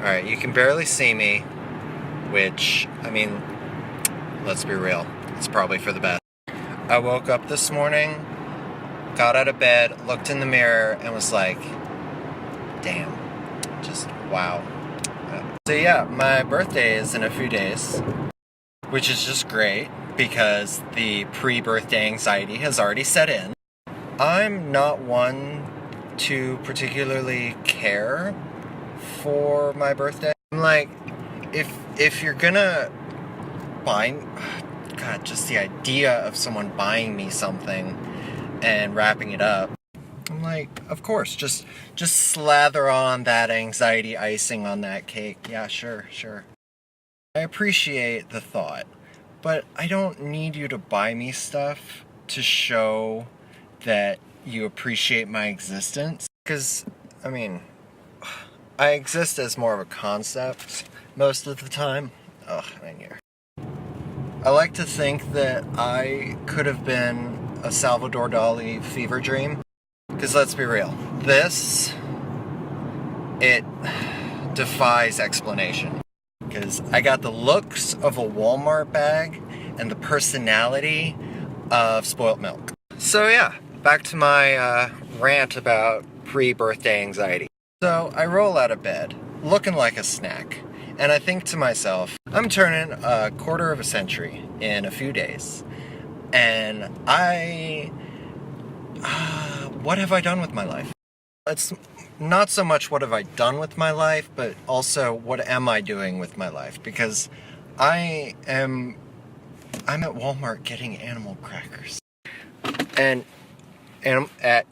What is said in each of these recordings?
Alright, you can barely see me, which, I mean, let's be real, it's probably for the best. I woke up this morning, got out of bed, looked in the mirror, and was like, damn, just wow. So yeah, my birthday is in a few days, which is just great because the pre-birthday anxiety has already set in. I'm not one to particularly care for my birthday. I'm like, if you're gonna buy, God, just the idea of someone buying me something and wrapping it up, I'm like, of course, just slather on that anxiety icing on that cake. Yeah, sure. I appreciate the thought, but I don't need you to buy me stuff to show that you appreciate my existence. Because, I mean, I exist as more of a concept most of the time. Ugh, man, here. I like to think that I could have been a Salvador Dali fever dream. Because let's be real, it defies explanation. Because I got the looks of a Walmart bag and the personality of spoiled milk. So yeah, back to my rant about pre-birthday anxiety. So I roll out of bed, looking like a snack, and I think to myself, I'm turning a quarter of a century in a few days, and what have I done with my life? It's not so much what have I done with my life, but also what am I doing with my life? Because I'm at Walmart getting animal crackers. And I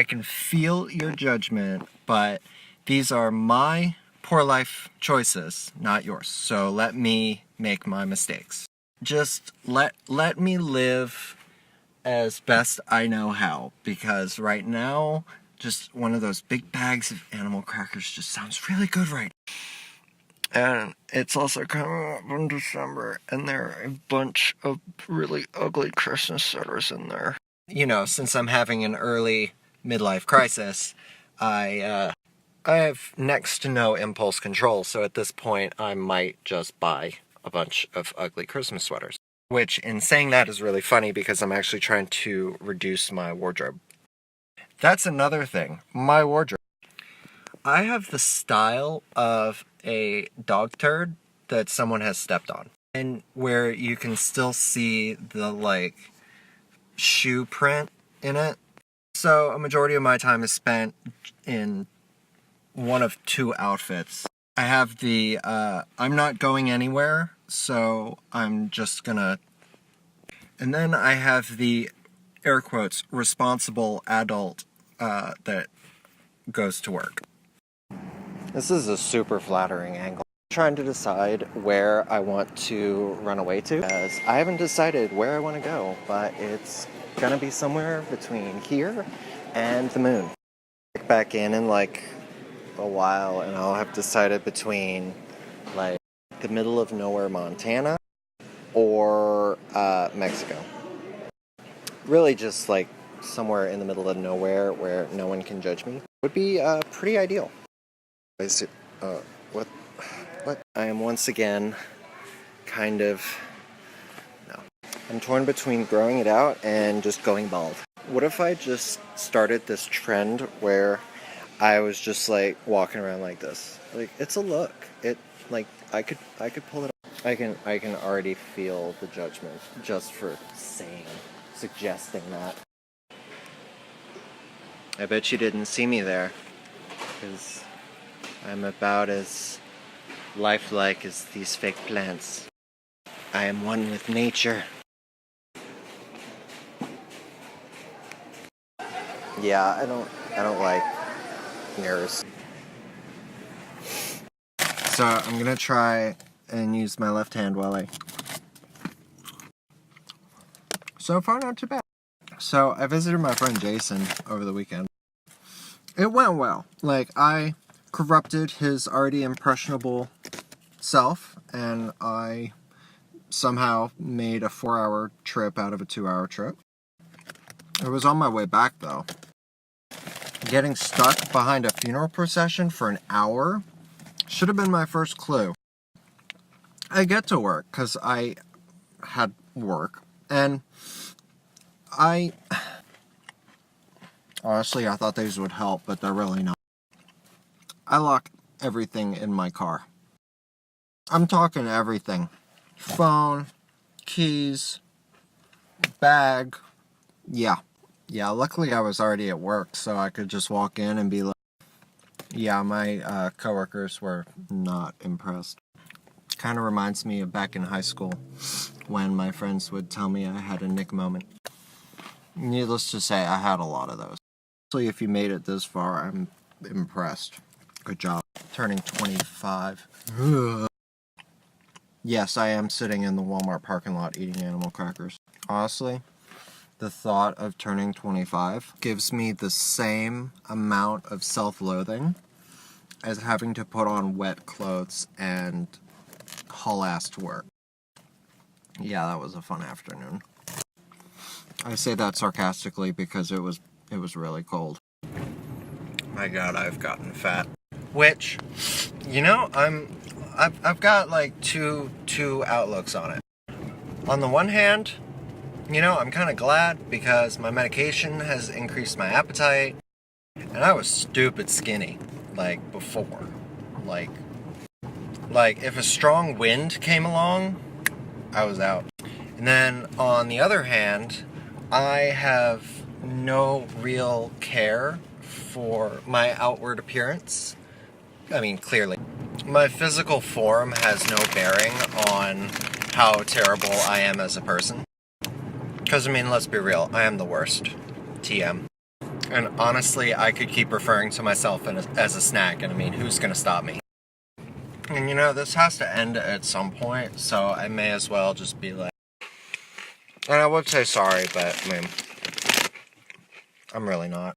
can feel your judgment, but these are my poor life choices, not yours. So let me make my mistakes. Just let me live as best I know how, because right now, just one of those big bags of animal crackers just sounds really good right now. And it's also coming up in December, and there are a bunch of really ugly Christmas sweaters in there. You know, since I'm having an early midlife crisis, I have next to no impulse control, so at this point I might just buy a bunch of ugly Christmas sweaters. Which, in saying that, is really funny because I'm actually trying to reduce my wardrobe. That's another thing, my wardrobe. I have the style of a dog turd that someone has stepped on. And where you can still see the, shoe print in it. So a majority of my time is spent in one of two outfits. I have the, I'm not going anywhere, so I'm just gonna... And then I have the, air quotes, responsible adult that goes to work. This is a super flattering angle. I'm trying to decide where I want to run away to, as I haven't decided where I want to go, but it's gonna be somewhere between here and the moon. Back in like a while, and I'll have decided between like the middle of nowhere, Montana, or Mexico. Really just like somewhere in the middle of nowhere where no one can judge me would be pretty ideal. Is it, what? I am once again kind of, no. I'm torn between growing it out and just going bald. What if I just started this trend where I was just like walking around like this? Like, it's a look. It, like, I could pull it off. I can already feel the judgment just for suggesting that. I bet you didn't see me there, because I'm about as lifelike as these fake plants. I am one with nature. Yeah, I don't like mirrors. So I'm gonna try and use my left hand while so far not too bad. So I visited my friend Jason over the weekend. It went well. Like, I corrupted his already impressionable self, and I somehow made a 4-hour trip out of a 2-hour trip. It was on my way back, though. Getting stuck behind a funeral procession for an hour Should have been my first clue. I get to work because I had work, and honestly, I thought these would help, but they're really not. I lock everything in my car. I'm talking everything. Phone, keys, bag. Yeah, luckily I was already at work, so I could just walk in and be like, yeah, my coworkers were not impressed. Kind of reminds me of back in high school when my friends would tell me I had a Nick moment. Needless to say, I had a lot of those. Actually, if you made it this far, I'm impressed. Good job. Turning 25. Yes, I am sitting in the Walmart parking lot eating animal crackers. Honestly, the thought of turning 25 gives me the same amount of self-loathing as having to put on wet clothes and haul ass to work. Yeah, that was a fun afternoon. I say that sarcastically because it was really cold. My God, I've gotten fat. Which, you know, I've got like two outlooks on it. On the one hand, you know, I'm kind of glad because my medication has increased my appetite, and I was stupid skinny, like, before. Like if a strong wind came along, I was out. And then, on the other hand, I have no real care for my outward appearance. I mean, clearly. My physical form has no bearing on how terrible I am as a person. Because, I mean, let's be real, I am the worst. TM. And honestly, I could keep referring to myself as a snack, and I mean, who's gonna stop me? And you know, this has to end at some point, so I may as well just be like... And I would say sorry, but, I mean, I'm really not.